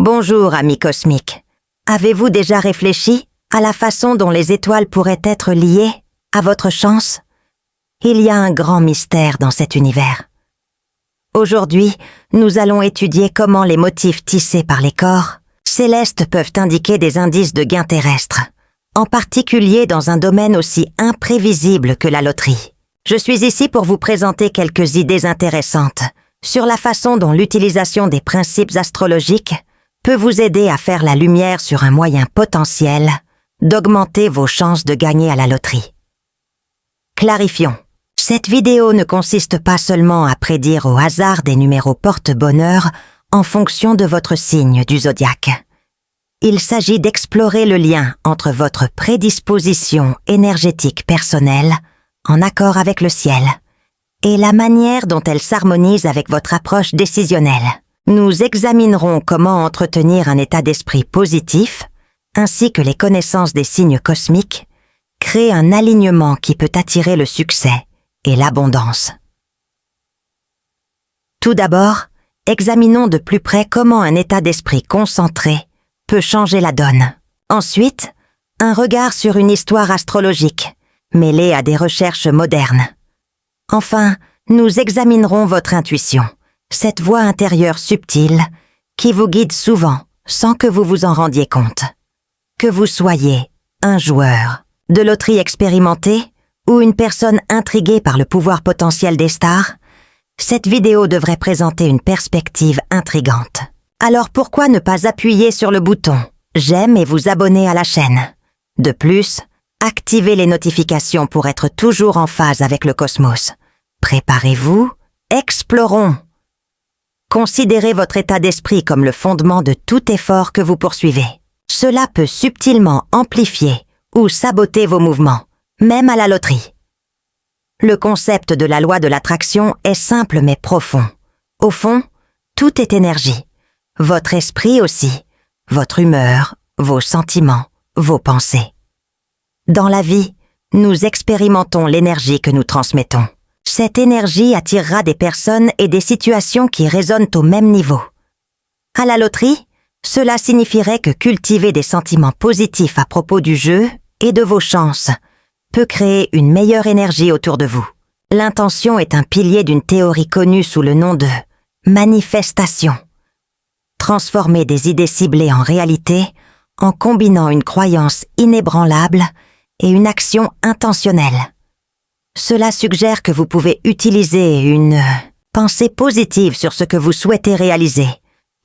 Bonjour, amis cosmiques. Avez-vous déjà réfléchi à la façon dont les étoiles pourraient être liées à votre chance? Il y a un grand mystère dans cet univers. Aujourd'hui, nous allons étudier comment les motifs tissés par les corps célestes peuvent indiquer des indices de gain terrestre, en particulier dans un domaine aussi imprévisible que la loterie. Je suis ici pour vous présenter quelques idées intéressantes sur la façon dont l'utilisation des principes astrologiques peut vous aider à faire la lumière sur un moyen potentiel d'augmenter vos chances de gagner à la loterie. Clarifions. Cette vidéo ne consiste pas seulement à prédire au hasard des numéros porte-bonheur en fonction de votre signe du zodiaque. Il s'agit d'explorer le lien entre votre prédisposition énergétique personnelle, en accord avec le ciel, et la manière dont elle s'harmonise avec votre approche décisionnelle. Nous examinerons comment entretenir un état d'esprit positif, ainsi que les connaissances des signes cosmiques, créent un alignement qui peut attirer le succès et l'abondance. Tout d'abord, examinons de plus près comment un état d'esprit concentré peut changer la donne. Ensuite, un regard sur une histoire astrologique, mêlée à des recherches modernes. Enfin, nous examinerons votre intuition, cette voix intérieure subtile qui vous guide souvent sans que vous vous en rendiez compte. Que vous soyez un joueur de loterie expérimenté ou une personne intriguée par le pouvoir potentiel des stars, cette vidéo devrait présenter une perspective intrigante. Alors pourquoi ne pas appuyer sur le bouton « J'aime » et vous abonner à la chaîne? De plus, activez les notifications pour être toujours en phase avec le cosmos. Préparez-vous, explorons! Considérez votre état d'esprit comme le fondement de tout effort que vous poursuivez. Cela peut subtilement amplifier ou saboter vos mouvements, même à la loterie. Le concept de la loi de l'attraction est simple mais profond. Au fond, tout est énergie. Votre esprit aussi, votre humeur, vos sentiments, vos pensées. Dans la vie, nous expérimentons l'énergie que nous transmettons. Cette énergie attirera des personnes et des situations qui résonnent au même niveau. À la loterie, cela signifierait que cultiver des sentiments positifs à propos du jeu et de vos chances peut créer une meilleure énergie autour de vous. L'intention est un pilier d'une théorie connue sous le nom de manifestation. Transformer des idées ciblées en réalité en combinant une croyance inébranlable et une action intentionnelle. Cela suggère que vous pouvez utiliser une pensée positive sur ce que vous souhaitez réaliser,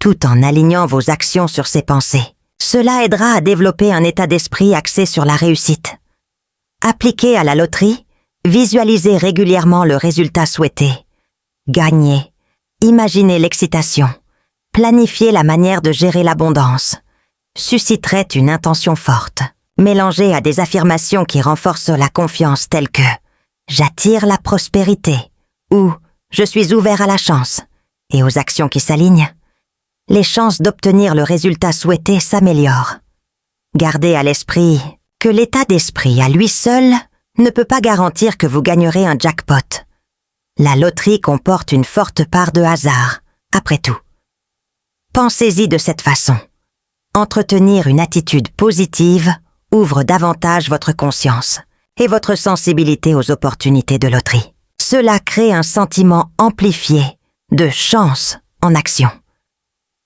tout en alignant vos actions sur ces pensées. Cela aidera à développer un état d'esprit axé sur la réussite. Appliqué à la loterie, visualisez régulièrement le résultat souhaité. Gagnez, imaginez l'excitation, planifiez la manière de gérer l'abondance, susciterait une intention forte, mélangée à des affirmations qui renforcent la confiance telles que j'attire la prospérité ou je suis ouvert à la chance et aux actions qui s'alignent. Les chances d'obtenir le résultat souhaité s'améliorent. Gardez à l'esprit que l'état d'esprit à lui seul ne peut pas garantir que vous gagnerez un jackpot. La loterie comporte une forte part de hasard, après tout. Pensez-y de cette façon. Entretenir une attitude positive ouvre davantage votre conscience et votre sensibilité aux opportunités de loterie. Cela crée un sentiment amplifié de chance en action.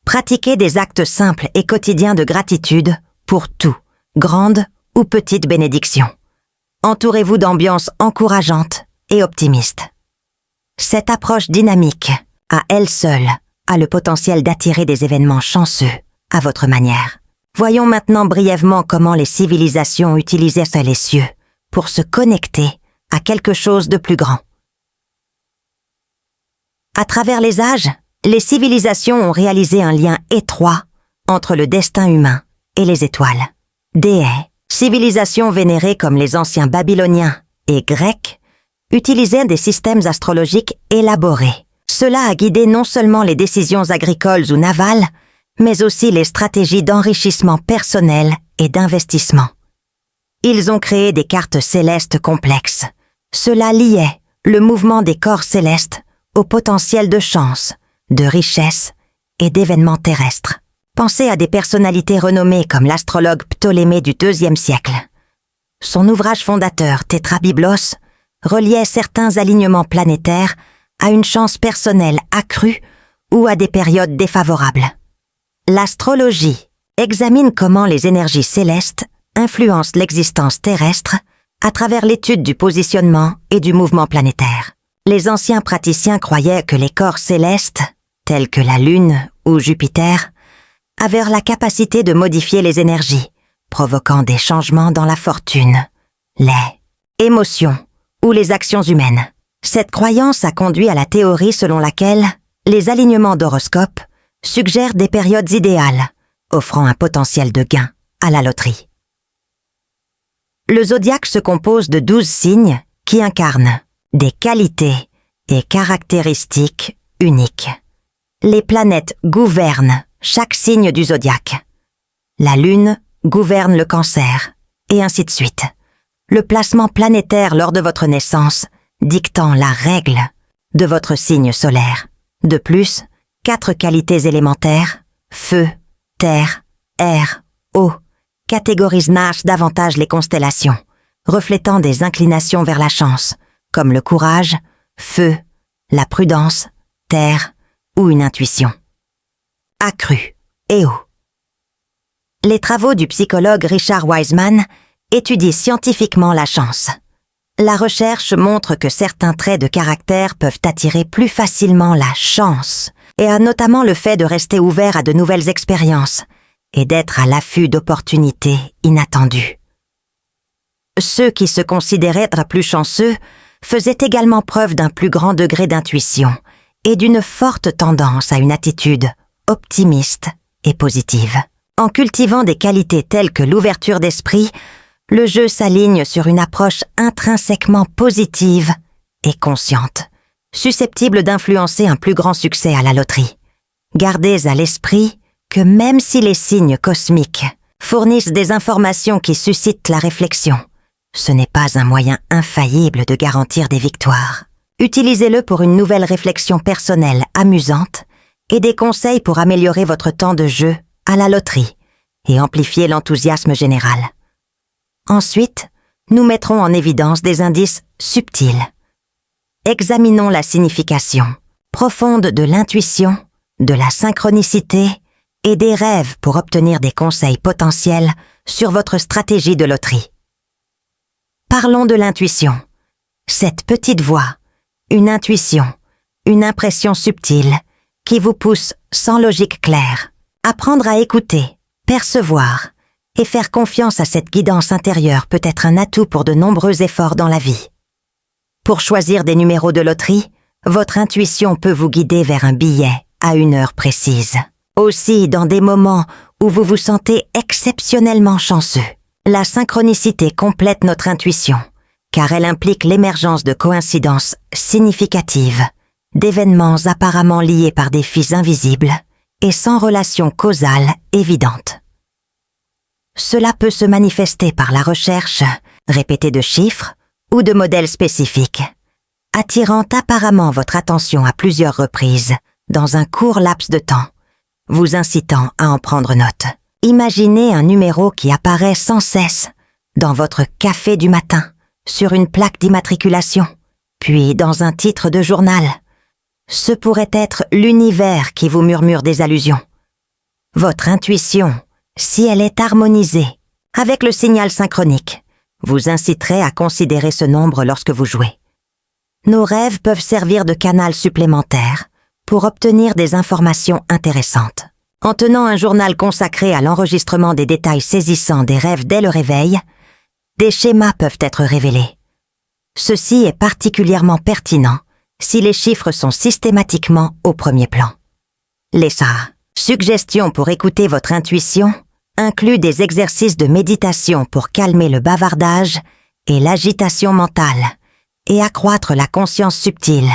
Pratiquez des actes simples et quotidiens de gratitude pour tout, grande ou petite bénédiction. Entourez-vous d'ambiances encourageantes et optimistes. Cette approche dynamique, à elle seule, a le potentiel d'attirer des événements chanceux à votre manière. Voyons maintenant brièvement comment les civilisations utilisaient les cieux pour se connecter à quelque chose de plus grand. À travers les âges, les civilisations ont réalisé un lien étroit entre le destin humain et les étoiles. Déès, civilisations vénérées comme les anciens Babyloniens et Grecs, utilisaient des systèmes astrologiques élaborés. Cela a guidé non seulement les décisions agricoles ou navales, mais aussi les stratégies d'enrichissement personnel et d'investissement. Ils ont créé des cartes célestes complexes. Cela liait le mouvement des corps célestes au potentiel de chance, de richesse et d'événements terrestres. Pensez à des personnalités renommées comme l'astrologue Ptolémée du IIe siècle. Son ouvrage fondateur, Tétrabiblos, reliait certains alignements planétaires à une chance personnelle accrue ou à des périodes défavorables. L'astrologie examine comment les énergies célestes influencent l'existence terrestre à travers l'étude du positionnement et du mouvement planétaire. Les anciens praticiens croyaient que les corps célestes, tels que la Lune ou Jupiter, avaient la capacité de modifier les énergies, provoquant des changements dans la fortune, les émotions ou les actions humaines. Cette croyance a conduit à la théorie selon laquelle les alignements d'horoscopes suggèrent des périodes idéales, offrant un potentiel de gain à la loterie. Le zodiaque se compose de 12 signes qui incarnent des qualités et caractéristiques uniques. Les planètes gouvernent chaque signe du zodiaque. La Lune gouverne le Cancer, et ainsi de suite. Le placement planétaire lors de votre naissance dictant la règle de votre signe solaire. De plus, 4 qualités élémentaires, feu, terre, air, eau, catégorisent davantage les constellations, reflétant des inclinations vers la chance, comme le courage, feu, la prudence, terre ou une intuition. Accru et eau. Les travaux du psychologue Richard Wiseman étudient scientifiquement la chance. La recherche montre que certains traits de caractère peuvent attirer plus facilement la chance, et a notamment le fait de rester ouvert à de nouvelles expériences et d'être à l'affût d'opportunités inattendues. Ceux qui se considéraient être plus chanceux faisaient également preuve d'un plus grand degré d'intuition et d'une forte tendance à une attitude optimiste et positive. En cultivant des qualités telles que l'ouverture d'esprit, le jeu s'aligne sur une approche intrinsèquement positive et consciente, susceptible d'influencer un plus grand succès à la loterie. Gardez à l'esprit que même si les signes cosmiques fournissent des informations qui suscitent la réflexion, ce n'est pas un moyen infaillible de garantir des victoires. Utilisez-le pour une nouvelle réflexion personnelle amusante et des conseils pour améliorer votre temps de jeu à la loterie et amplifier l'enthousiasme général. Ensuite, nous mettrons en évidence des indices subtils. Examinons la signification profonde de l'intuition, de la synchronicité et des rêves pour obtenir des conseils potentiels sur votre stratégie de loterie. Parlons de l'intuition. Cette petite voix, une intuition, une impression subtile qui vous pousse sans logique claire. Apprendre à écouter, percevoir et faire confiance à cette guidance intérieure peut être un atout pour de nombreux efforts dans la vie. Pour choisir des numéros de loterie, votre intuition peut vous guider vers un billet à une heure précise. Aussi, dans des moments où vous vous sentez exceptionnellement chanceux, la synchronicité complète notre intuition, car elle implique l'émergence de coïncidences significatives, d'événements apparemment liés par des fils invisibles et sans relation causale évidente. Cela peut se manifester par la recherche répétée de chiffres ou de modèles spécifiques, attirant apparemment votre attention à plusieurs reprises dans un court laps de temps, vous incitant à en prendre note. Imaginez un numéro qui apparaît sans cesse dans votre café du matin, sur une plaque d'immatriculation, puis dans un titre de journal. Ce pourrait être l'univers qui vous murmure des allusions. Votre intuition, si elle est harmonisée avec le signal synchronique, vous inciterait à considérer ce nombre lorsque vous jouez. Nos rêves peuvent servir de canal supplémentaire pour obtenir des informations intéressantes. En tenant un journal consacré à l'enregistrement des détails saisissants des rêves dès le réveil, des schémas peuvent être révélés. Ceci est particulièrement pertinent si les chiffres sont systématiquement au premier plan. Les suggestions pour écouter votre intuition incluent des exercices de méditation pour calmer le bavardage et l'agitation mentale et accroître la conscience subtile,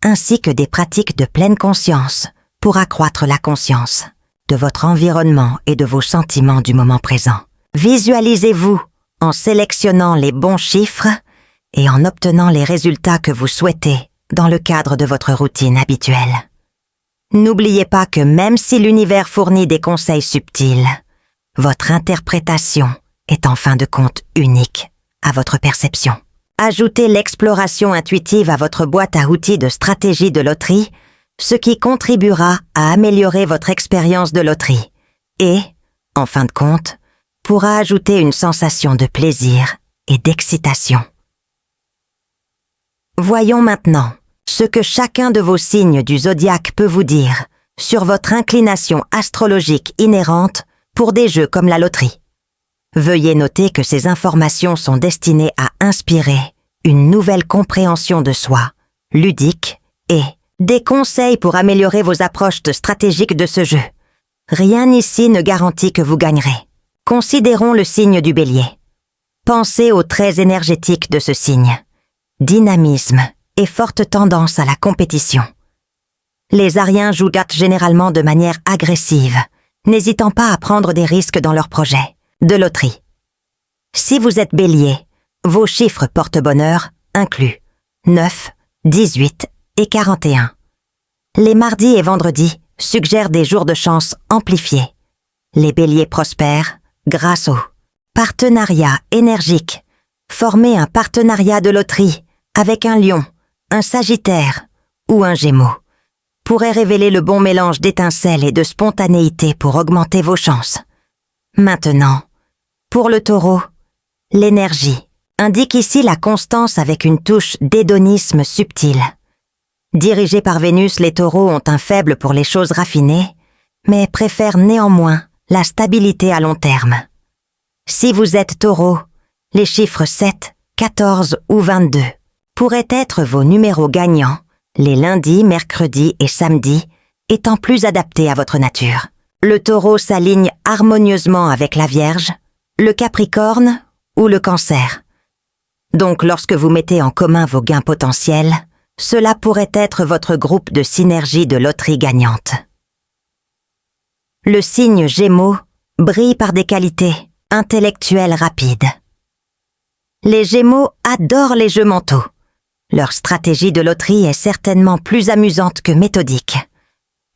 ainsi que des pratiques de pleine conscience pour accroître la conscience de votre environnement et de vos sentiments du moment présent. Visualisez-vous en sélectionnant les bons chiffres et en obtenant les résultats que vous souhaitez dans le cadre de votre routine habituelle. N'oubliez pas que même si l'univers fournit des conseils subtils, votre interprétation est en fin de compte unique à votre perception. Ajoutez l'exploration intuitive à votre boîte à outils de stratégie de loterie, ce qui contribuera à améliorer votre expérience de loterie et, en fin de compte, pourra ajouter une sensation de plaisir et d'excitation. Voyons maintenant ce que chacun de vos signes du zodiaque peut vous dire sur votre inclination astrologique inhérente pour des jeux comme la loterie. Veuillez noter que ces informations sont destinées à inspirer une nouvelle compréhension de soi, ludique, et des conseils pour améliorer vos approches stratégiques de ce jeu. Rien ici ne garantit que vous gagnerez. Considérons le signe du Bélier. Pensez aux traits énergétiques de ce signe. Dynamisme et forte tendance à la compétition. Les Ariens jouent généralement de manière agressive, n'hésitant pas à prendre des risques dans leurs projets de loterie. Si vous êtes Bélier, vos chiffres porte-bonheur incluent 9, 18 et 41. Les mardis et vendredis suggèrent des jours de chance amplifiés. Les Béliers prospèrent grâce au partenariat énergique. Formez un partenariat de loterie avec un Lion, un Sagittaire ou un Gémeaux pourrait révéler le bon mélange d'étincelles et de spontanéité pour augmenter vos chances. Maintenant, pour le Taureau, l'énergie indique ici la constance avec une touche d'hédonisme subtil. Dirigés par Vénus, les Taureaux ont un faible pour les choses raffinées, mais préfèrent néanmoins la stabilité à long terme. Si vous êtes Taureau, les chiffres 7, 14 ou 22 pourraient être vos numéros gagnants, les lundis, mercredis et samedis étant plus adaptés à votre nature. Le Taureau s'aligne harmonieusement avec la Vierge, le Capricorne ou le Cancer. Donc lorsque vous mettez en commun vos gains potentiels, cela pourrait être votre groupe de synergie de loterie gagnante. Le signe Gémeaux brille par des qualités intellectuelles rapides. Les Gémeaux adorent les jeux mentaux. Leur stratégie de loterie est certainement plus amusante que méthodique.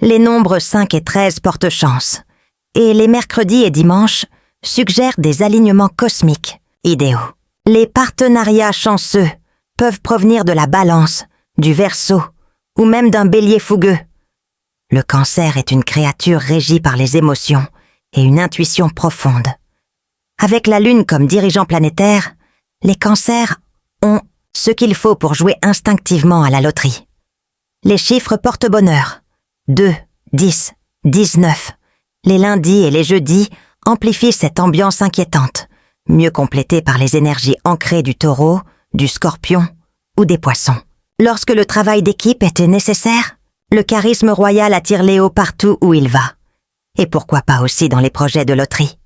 Les nombres 5 et 13 portent chance, et les mercredis et dimanches suggèrent des alignements cosmiques idéaux. Les partenariats chanceux peuvent provenir de la Balance, du Verseau ou même d'un Bélier fougueux. Le Cancer est une créature régie par les émotions et une intuition profonde. Avec la Lune comme dirigeant planétaire, les Cancers ont ce qu'il faut pour jouer instinctivement à la loterie. Les chiffres portent bonheur. 2, 10, 19. Les lundis et les jeudis amplifient cette ambiance inquiétante, mieux complétée par les énergies ancrées du Taureau, du Scorpion ou des Poissons. Lorsque le travail d'équipe était nécessaire, le charisme royal attire Léo partout où il va. Et pourquoi pas aussi dans les projets de loterie.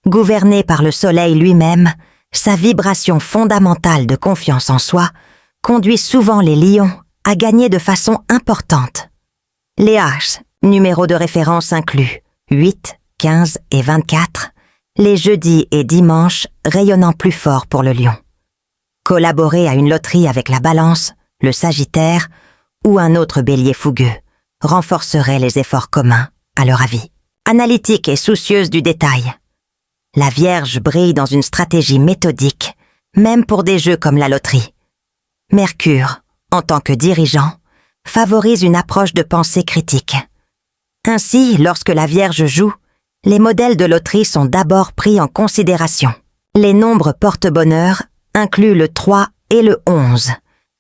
Gouverné par le Soleil lui-même, sa vibration fondamentale de confiance en soi conduit souvent les lions à gagner de façon importante. Les H, numéros de référence inclus 8, 15 et 24, les jeudis et dimanches rayonnant plus fort pour le lion. Collaborer à une loterie avec la Balance, le Sagittaire ou un autre Bélier fougueux renforcerait les efforts communs, à leur avis. Analytique et soucieuse du détail. La Vierge brille dans une stratégie méthodique, même pour des jeux comme la loterie. Mercure, en tant que dirigeant, favorise une approche de pensée critique. Ainsi, lorsque la Vierge joue, les modèles de loterie sont d'abord pris en considération. Les nombres porte-bonheur incluent le 3 et le 11,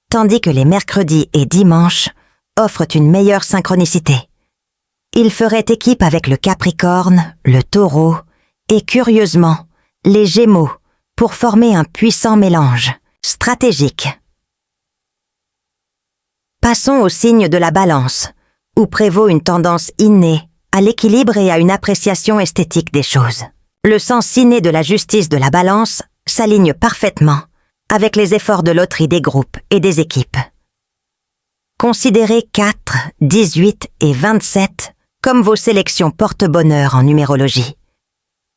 tandis que les mercredis et dimanches offrent une meilleure synchronicité. Ils feraient équipe avec le Capricorne, le Taureau et, curieusement, les Gémeaux pour former un puissant mélange stratégique. Passons au signe de la Balance, où prévaut une tendance innée à l'équilibre et à une appréciation esthétique des choses. Le sens inné de la justice de la Balance s'aligne parfaitement avec les efforts de loterie des groupes et des équipes. Considérez 4, 18 et 27 comme vos sélections porte-bonheur en numérologie.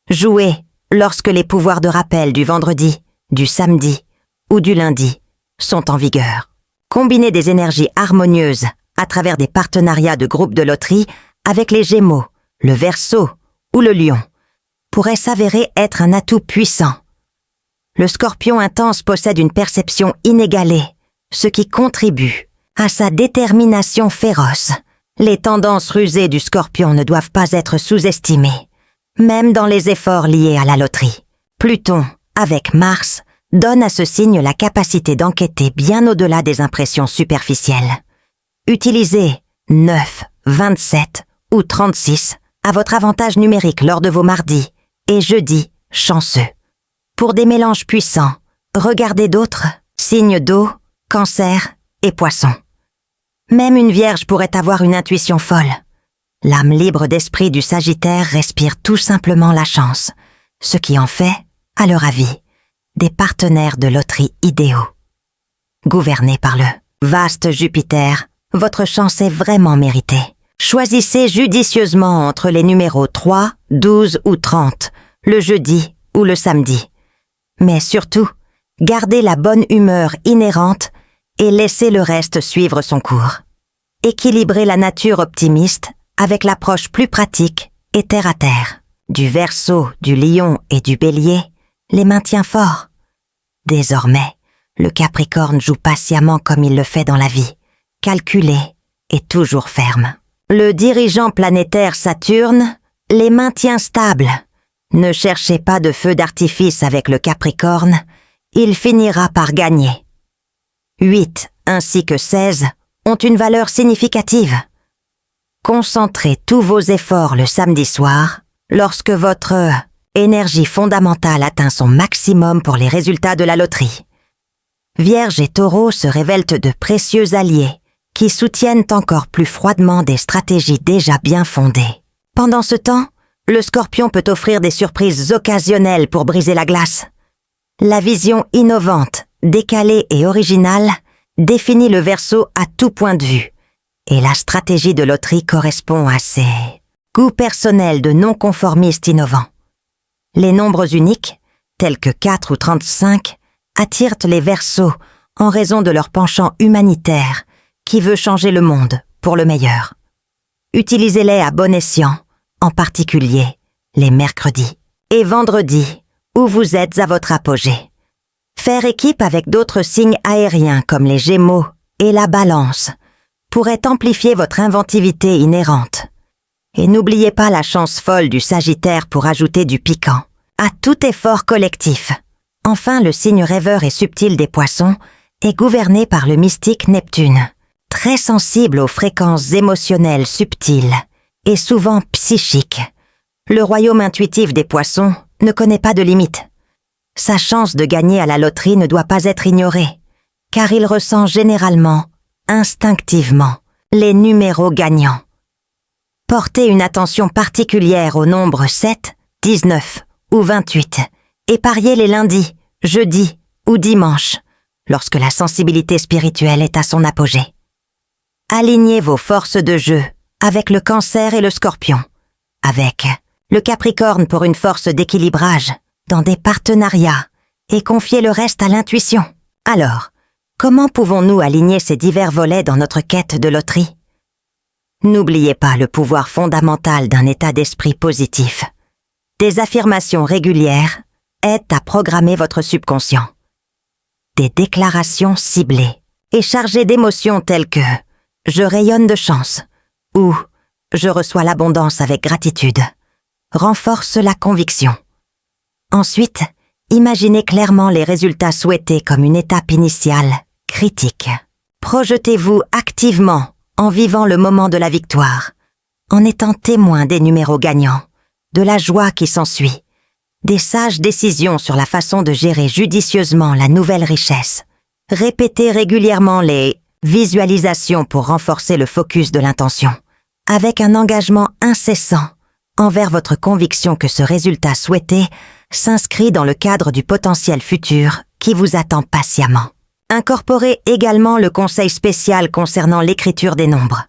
Jouez lorsque les pouvoirs de rappel du vendredi, du samedi ou du lundi sont en vigueur. Combinez des énergies harmonieuses à travers des partenariats de groupes de loterie avec les Gémeaux, le Verseau ou le Lion, pourrait s'avérer être un atout puissant. Le Scorpion intense possède une perception inégalée, ce qui contribue à sa détermination féroce. Les tendances rusées du Scorpion ne doivent pas être sous-estimées, même dans les efforts liés à la loterie. Pluton, avec Mars, donne à ce signe la capacité d'enquêter bien au-delà des impressions superficielles. Utilisez 9, 27 ou 36 à votre avantage numérique lors de vos mardis et jeudis chanceux. Pour des mélanges puissants, regardez d'autres signes d'eau, Cancer et Poissons. Même une Vierge pourrait avoir une intuition folle. L'âme libre d'esprit du Sagittaire respire tout simplement la chance, ce qui en fait, à leur avis, des partenaires de loterie idéaux. Gouvernés par le vaste Jupiter, votre chance est vraiment méritée. Choisissez judicieusement entre les numéros 3, 12 ou 30, le jeudi ou le samedi. Mais surtout, gardez la bonne humeur inhérente et laissez le reste suivre son cours. Équilibrez la nature optimiste avec l'approche plus pratique et terre-à-terre. Du Verseau, du Lion et du Bélier les maintient forts. Désormais, le Capricorne joue patiemment comme il le fait dans la vie, calculé et toujours ferme. Le dirigeant planétaire Saturne les maintient stables. Ne cherchez pas de feu d'artifice avec le Capricorne, il finira par gagner. 8 ainsi que 16 ont une valeur significative. Concentrez tous vos efforts le samedi soir, lorsque votre énergie fondamentale atteint son maximum pour les résultats de la loterie. Vierge et Taureau se révèlent de précieux alliés qui soutiennent encore plus froidement des stratégies déjà bien fondées. Pendant ce temps, le Scorpion peut offrir des surprises occasionnelles pour briser la glace. La vision innovante, décalée et originale définit le Verseau à tout point de vue, et la stratégie de loterie correspond à ses goûts personnels de non-conformistes innovants. Les nombres uniques, tels que 4 ou 35, attirent les Verseaux en raison de leur penchant humanitaire qui veut changer le monde pour le meilleur. Utilisez-les à bon escient, en particulier les mercredis et vendredis où vous êtes à votre apogée. Faire équipe avec d'autres signes aériens comme les Gémeaux et la Balance pourrait amplifier votre inventivité inhérente. Et n'oubliez pas la chance folle du Sagittaire pour ajouter du piquant à tout effort collectif. Enfin, le signe rêveur et subtil des Poissons est gouverné par le mystique Neptune, très sensible aux fréquences émotionnelles subtiles et souvent psychiques. Le royaume intuitif des Poissons ne connaît pas de limite. Sa chance de gagner à la loterie ne doit pas être ignorée, car il ressent généralement, instinctivement, les numéros gagnants. Portez une attention particulière aux nombres 7, 19 ou 28 et pariez les lundis, jeudis ou dimanches, lorsque la sensibilité spirituelle est à son apogée. Alignez vos forces de jeu avec le Cancer et le Scorpion, avec le Capricorne pour une force d'équilibrage dans des partenariats et confiez le reste à l'intuition. Alors, comment pouvons-nous aligner ces divers volets dans notre quête de loterie? N'oubliez pas le pouvoir fondamental d'un état d'esprit positif. Des affirmations régulières aident à programmer votre subconscient. Des déclarations ciblées et chargées d'émotions telles que « je rayonne de chance » ou « je reçois l'abondance avec gratitude » renforcent la conviction. Ensuite, imaginez clairement les résultats souhaités comme une étape initiale, critique. Projetez-vous activement en vivant le moment de la victoire, en étant témoin des numéros gagnants, de la joie qui s'ensuit, des sages décisions sur la façon de gérer judicieusement la nouvelle richesse. Répétez régulièrement les visualisations pour renforcer le focus de l'intention, avec un engagement incessant envers votre conviction que ce résultat souhaité s'inscrit dans le cadre du potentiel futur qui vous attend patiemment. Incorporez également le conseil spécial concernant l'écriture des nombres.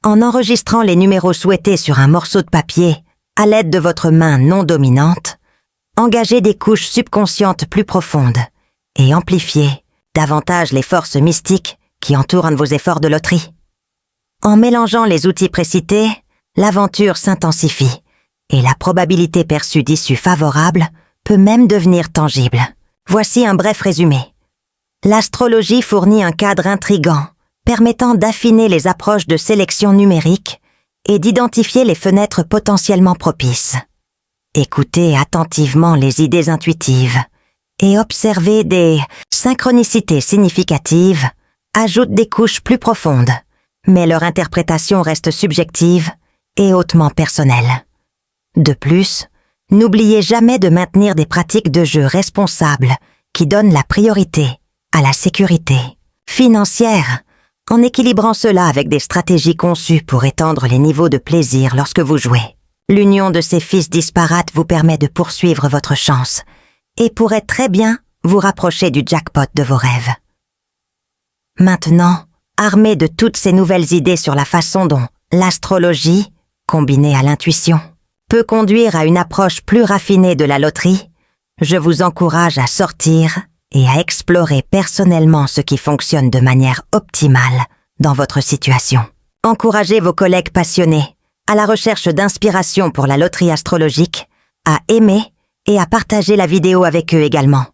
En enregistrant les numéros souhaités sur un morceau de papier à l'aide de votre main non dominante, engagez des couches subconscientes plus profondes et amplifiez davantage les forces mystiques qui entourent vos efforts de loterie. En mélangeant les outils précités, l'aventure s'intensifie et la probabilité perçue d'issue favorable peut même devenir tangible. Voici un bref résumé. L'astrologie fournit un cadre intrigant, permettant d'affiner les approches de sélection numérique et d'identifier les fenêtres potentiellement propices. Écoutez attentivement les idées intuitives et observez des synchronicités significatives ajoutent des couches plus profondes, mais leur interprétation reste subjective et hautement personnelle. De plus, n'oubliez jamais de maintenir des pratiques de jeu responsables qui donnent la priorité à la sécurité financière, en équilibrant cela avec des stratégies conçues pour étendre les niveaux de plaisir lorsque vous jouez. L'union de ces fils disparates vous permet de poursuivre votre chance et pourrait très bien vous rapprocher du jackpot de vos rêves. Maintenant, armé de toutes ces nouvelles idées sur la façon dont l'astrologie, combinée à l'intuition, peut conduire à une approche plus raffinée de la loterie, je vous encourage à sortir et à explorer personnellement ce qui fonctionne de manière optimale dans votre situation. Encouragez vos collègues passionnés à la recherche d'inspiration pour la loterie astrologique, à aimer et à partager la vidéo avec eux également,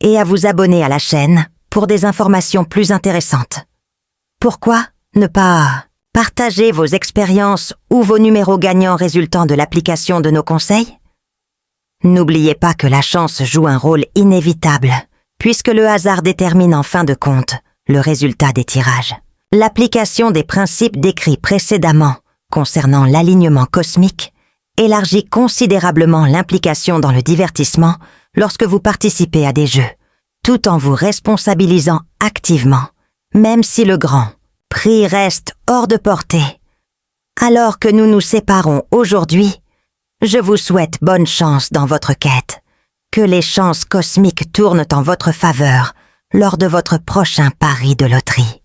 et à vous abonner à la chaîne pour des informations plus intéressantes. Pourquoi ne pas partager vos expériences ou vos numéros gagnants résultant de l'application de nos conseils? N'oubliez pas que la chance joue un rôle inévitable, puisque le hasard détermine en fin de compte le résultat des tirages. L'application des principes décrits précédemment concernant l'alignement cosmique élargit considérablement l'implication dans le divertissement lorsque vous participez à des jeux, tout en vous responsabilisant activement, même si le grand prix reste hors de portée. Alors que nous nous séparons aujourd'hui, je vous souhaite bonne chance dans votre quête, que les chances cosmiques tournent en votre faveur lors de votre prochain pari de loterie.